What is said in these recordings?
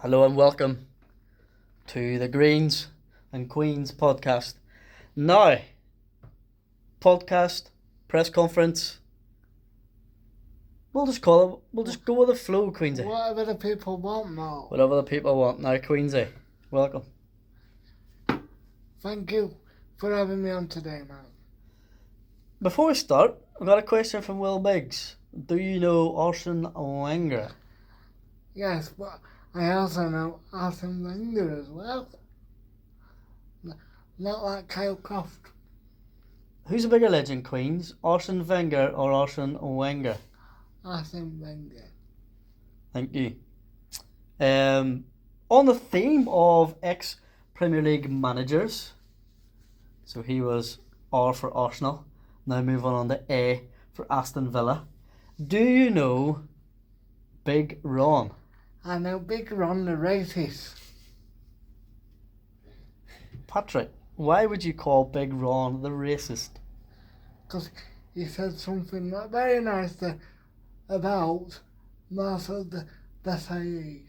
Hello and welcome to the Greens and Queens podcast. Now, podcast, press conference. We'll just go with the flow, Queensy. Whatever the people want now. Whatever the people want. Now, Queensy, welcome. Thank you for having me on today, man. Before we start, I've got a question from Will Biggs. Do you know Arsene Wenger? Yes, but I also know Arsene Wenger as well. Not like Kyle Croft. Who's a bigger legend, Queens? Arsene Wenger or Arsene Wenger? Arsene Wenger. Thank you. On the theme of ex-Premier League managers, so he was R for Arsenal. Now moving on to A for Aston Villa. Do you know Big Ron? I know Big Ron the racist. Patrick, why would you call Big Ron the racist? Because he said something very nice about Marcel Desailly,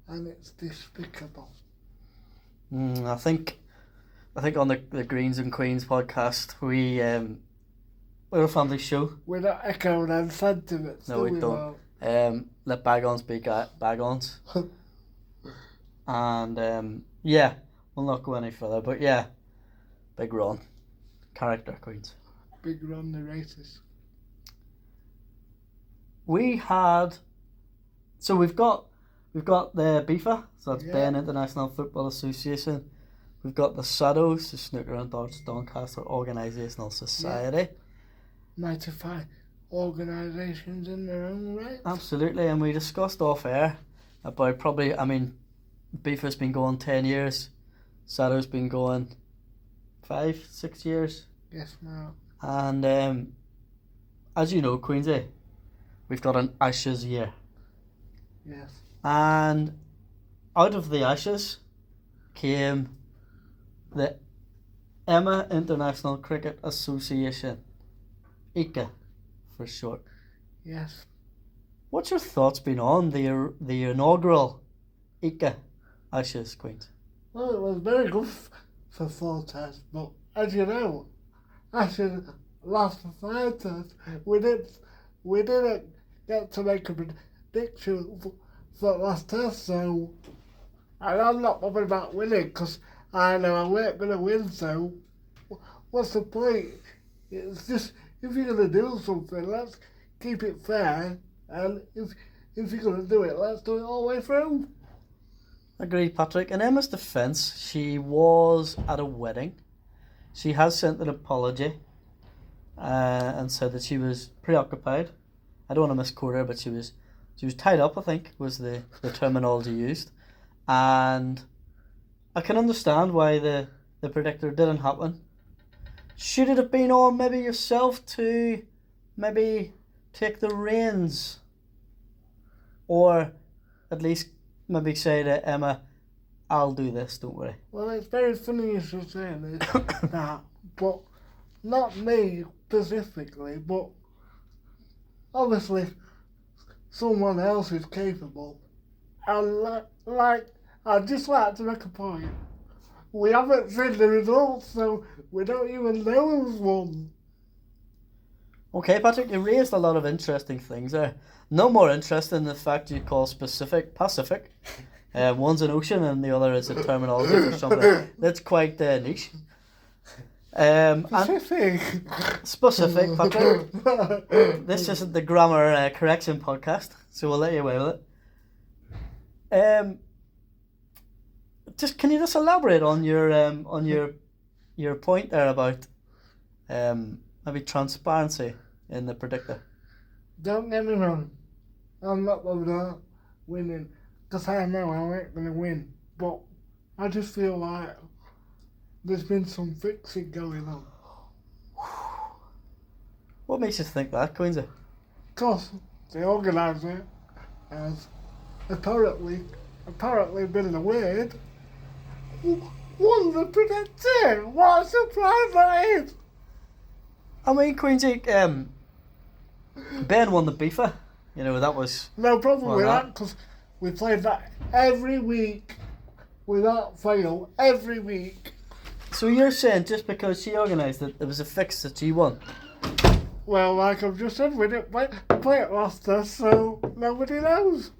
and it's despicable. I think on the Greens and Queens podcast, we're a family show. We're not echoing and sentiments. No, we don't. Let bygones be bygones. And we'll not go any further. But yeah, Big Ron, character, Queens. Big Ron the racist. We've got the BIFA, so that's Ben International Football Association. We've got the SADOS, the Snooker and Darts Doncaster Organisational Society. 95 organisations in their own right. Absolutely, and we discussed off air about BIFA's been going 10 years, SADO's been going 5-6 years. Yes, ma'am. And as you know, Queensy, we've got an Ashes year. Yes. And out of the Ashes came the Emma International Cricket Association, ICA for short. Yes. What's your thoughts been on the inaugural ICA Ashes, Queens? Well, it was very good for 4 tests, but as you know, Ashes last for 5 tests. We didn't get to make a prediction for last test, so and I'm not bothered about winning because I know I weren't going to win, so what's the point? It's just, if you're going to do something, let's keep it fair, and if you're going to do it, let's do it all the way through. Agreed, Patrick. In Emma's defence, she was at a wedding. She has sent an apology and said that she was preoccupied. I don't want to misquote her, but she was tied up, I think, was the terminology used. And I can understand why the predictor didn't happen. Should it have been on maybe yourself to maybe take the reins? Or at least maybe say to Emma, I'll do this, don't worry. Well, it's very funny you should say that, but not me specifically, but obviously someone else is capable. And I'd just like to make a point. We haven't seen the results, so we don't even know who's won. Okay, Patrick, you raised a lot of interesting things there. No more interesting than the fact you call Pacific. One's an ocean and the other is a terminology for something that's quite niche. Specific, Patrick. This isn't the grammar correction podcast, so we'll let you away with it. Can you just elaborate on your point there about maybe transparency in the predictor? Don't get me wrong, I'm not bothered about winning because I know I ain't going to win, but I just feel like there's been some fixing going on. What makes you think that, Queensy? Because the organiser has apparently been aware. Won the predictor! What a surprise that is! I mean, Queensy, Ben won the BIFA. You know, that was... No problem with that, because we played that every week, without fail, every week. So you're saying just because she organised it, there was a fix that she won? Well, like I've just said, we didn't play it last us, so nobody knows.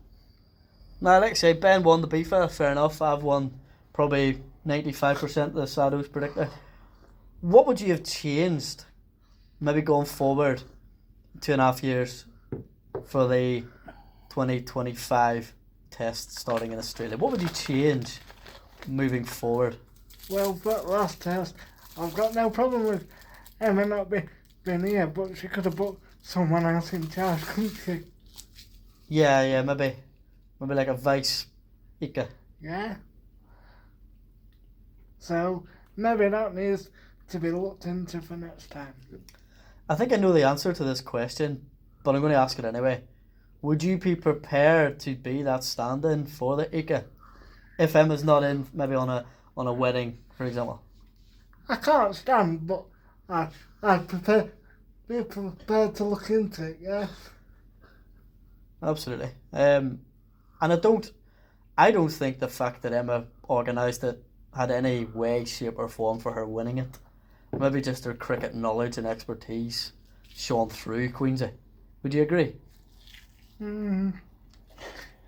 Now, like I say, Ben won the BIFA, fair enough. I've won probably 95% of the Shadows predictor. What would you have changed, maybe going forward 2.5 years for the 2025 test starting in Australia? What would you change moving forward? Well, for that last test, I've got no problem with Emma not being here, but she could have put someone else in charge, couldn't she? Yeah, maybe like a vice Ika. Yeah. So maybe that needs to be looked into for next time. I think I know the answer to this question, but I'm going to ask it anyway. Would you be prepared to be that stand-in for the Ika if Emma's not in, maybe on a wedding, for example? I can't stand, but I'd be prepared to look into it, yes. Absolutely. And I don't think the fact that Emma organised it had any way, shape or form for her winning it. Maybe just her cricket knowledge and expertise shone through Queensy. Would you agree?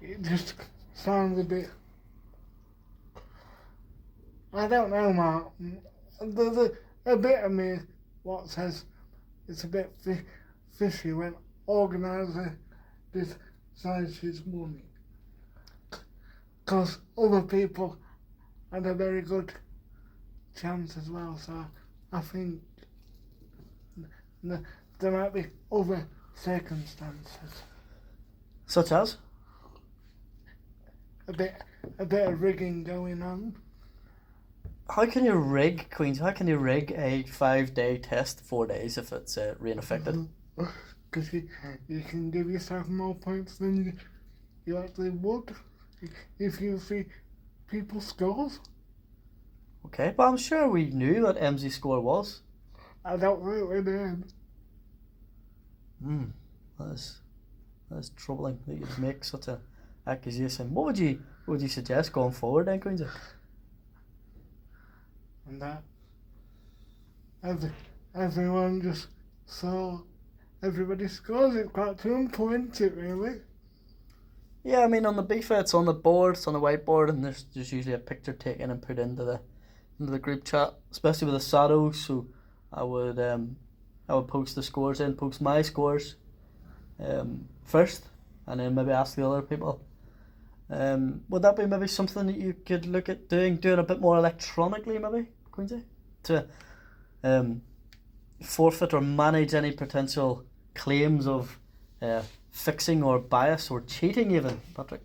It just sounds a bit... I don't know, Mark. There's a bit of me what says it's a bit fishy when organiser decides she's won it. Because other people had a very good chance as well, so I think there might be other circumstances. Such as? A bit of rigging going on. How can you rig, Queens? How can you rig a 5-day test 4 days if it's rain affected? Because you can give yourself more points than you actually would if you see people's scores. Okay, but I'm sure we knew what MZ's score was. I don't think we did. That's troubling that you'd make such an accusation. What would you suggest going forward then, Queensy? And that everyone just saw everybody scores. It's quite simple, isn't it, really? Yeah, I mean on the BIFA it's on the board, it's on the whiteboard, and there's usually a picture taken and put into the group chat, especially with the shadows. So I would post the scores in, post my scores first, and then maybe ask the other people. Would that be maybe something that you could look at doing a bit more electronically, maybe, Queensy? To forfeit or manage any potential claims of fixing or bias or cheating even, Patrick?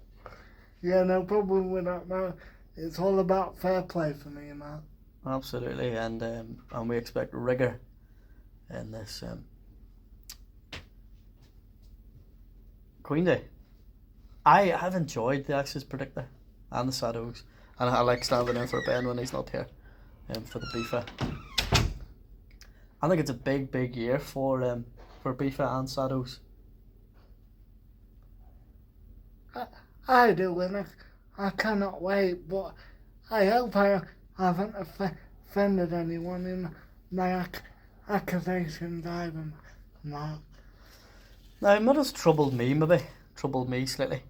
Yeah, no problem with that, man. It's all about fair play for me, man. Absolutely, and we expect rigour in this. Queensy, I have enjoyed the Axis Predictor and the Shadows, and I like standing in for Ben when he's not here for the BIFA. I think it's a big year for BIFA and Shadows. I do, and I cannot wait, but I hope I haven't offended anyone in my accusations either, Mark. Now, what has troubled me slightly.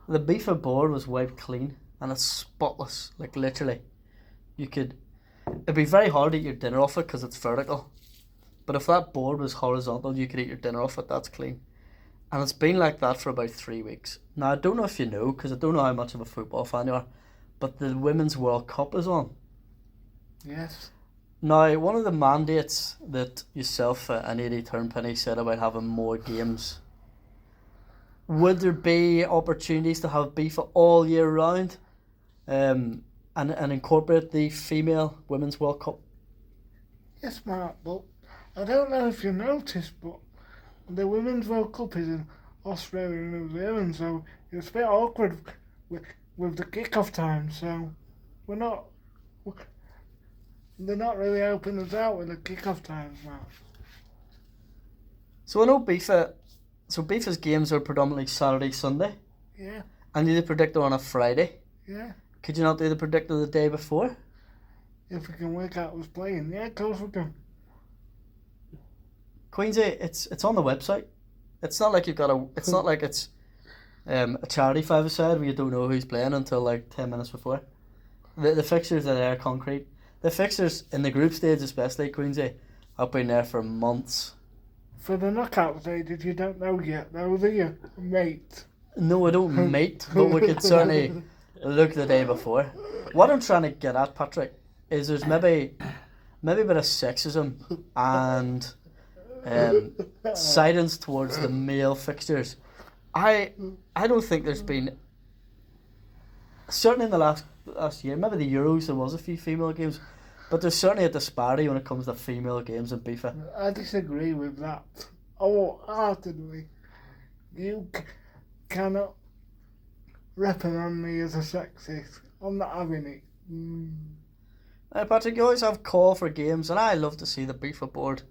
The BIFA board was wiped clean and it's spotless, like literally. It'd be very hard to eat your dinner off it because it's vertical. But if that board was horizontal, you could eat your dinner off it, that's clean. And it's been like that for about 3 weeks. Now, I don't know if you know, because I don't know how much of a football fan you are, but the Women's World Cup is on. Yes. Now, one of the mandates that yourself and Eddie Turnpenny said about having more games, would there be opportunities to have BIFA all year round and incorporate the female Women's World Cup? Yes, Mark, but I don't know if you noticed, but the Women's World Cup is in Australia and New Zealand, so it's a bit awkward with the kick-off time, so they're not really helping us out with the kick-off times now. So I know BIFA's games are predominantly Saturday, Sunday. Yeah. And you do the predictor on a Friday. Yeah. Could you not do the predictor the day before? If we can work out who's playing, yeah, of course we can. Queensy, it's on the website. It's not like you've got a. It's not like it's a charity five-a-side where you don't know who's playing until like 10 minutes before. The fixtures are there, concrete. The fixtures in the group stage, especially Queensy, have been there for months. For the knockout stages, you don't know yet, though, do you, mate? No, I don't mate, but we could certainly look the day before. What I'm trying to get at, Patrick, is there's maybe a bit of sexism and silence towards the male fixtures. I don't think there's been, certainly in the last year, maybe the Euros there was a few female games, but there's certainly a disparity when it comes to female games in FIFA. I disagree with that. Oh, heartedly. You cannot reprimand me as a sexist. I'm not having it. Patrick, you always have call for games, and I love to see the FIFA board.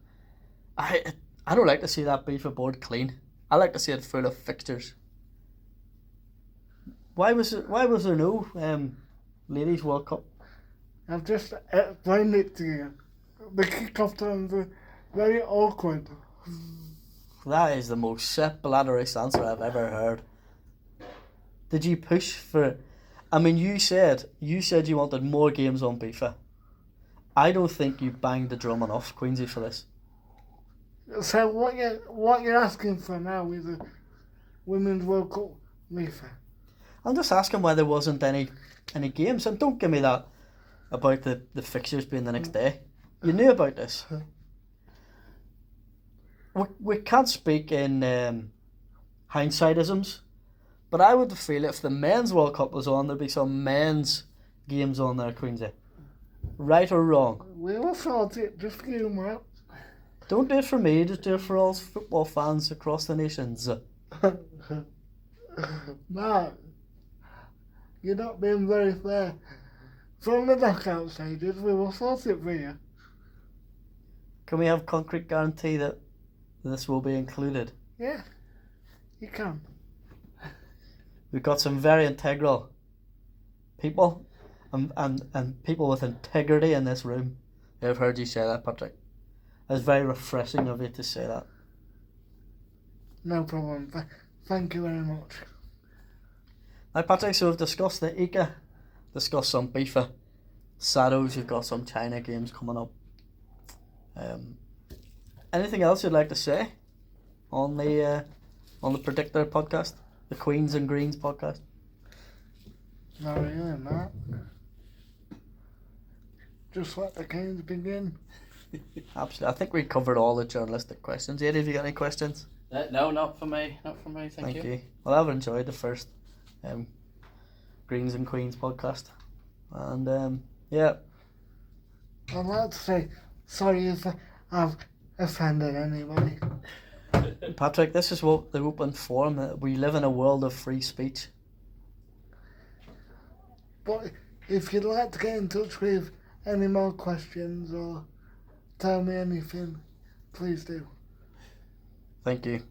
I don't like to see that FIFA board clean. I like to see it full of fixtures. Why was there no Ladies World Cup? I've just explained it to you. The kick-off times are very awkward. That is the most self-blatherous answer I've ever heard. Did you push for? I mean, you said you wanted more games on FIFA. I don't think you banged the drum enough, Queensy, for this. So what you're asking for now is a Women's World Cup FIFA. I'm just asking why there wasn't any games, and don't give me that about the fixtures being the next day. You knew about this. We can't speak in hindsightisms, but I would feel if the men's World Cup was on, there'd be some men's games on there, Queensy. Right or wrong? We will sort it, just for you, Matt. Don't do it for me, just do it for all football fans across the nations. Matt, you're not being very fair. From the knockout stages, we will sort it for you. Can we have concrete guarantee that this will be included? Yeah, you can. We've got some very integral people and people with integrity in this room. I've heard you say that, Patrick. It's very refreshing of you to say that. No problem. Thank you very much. Now, Patrick, so we've discussed the ICA, discussed some FIFA, Sados, you've got some China games coming up. Anything else you'd like to say on the Predictor podcast, the Queens and Greens podcast? Not really, Matt. Just let the games begin. Absolutely. I think we covered all the journalistic questions. Eddie, have you got any questions? No, not for me. Not for me. Thank you. Well, I've enjoyed the first Greens and Queens podcast, and yeah. I'd like to say sorry if I've offended anybody. Patrick, this is what the open forum. We live in a world of free speech. But if you'd like to get in touch with any more questions or tell me anything, please do. Thank you.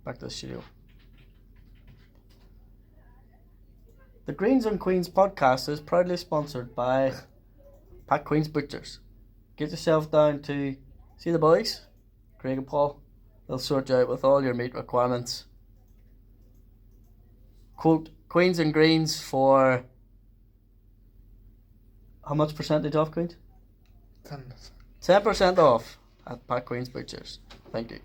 Back to the studio. The Greens and Queens podcast is proudly sponsored by Pat Queen's Butchers. Get yourself down to see the boys, Craig and Paul. They'll sort you out with all your meat requirements. Quote Queens and Greens for how much percentage off, Queens? 10%. 10% off at Pat Queen's Butchers. Thank you.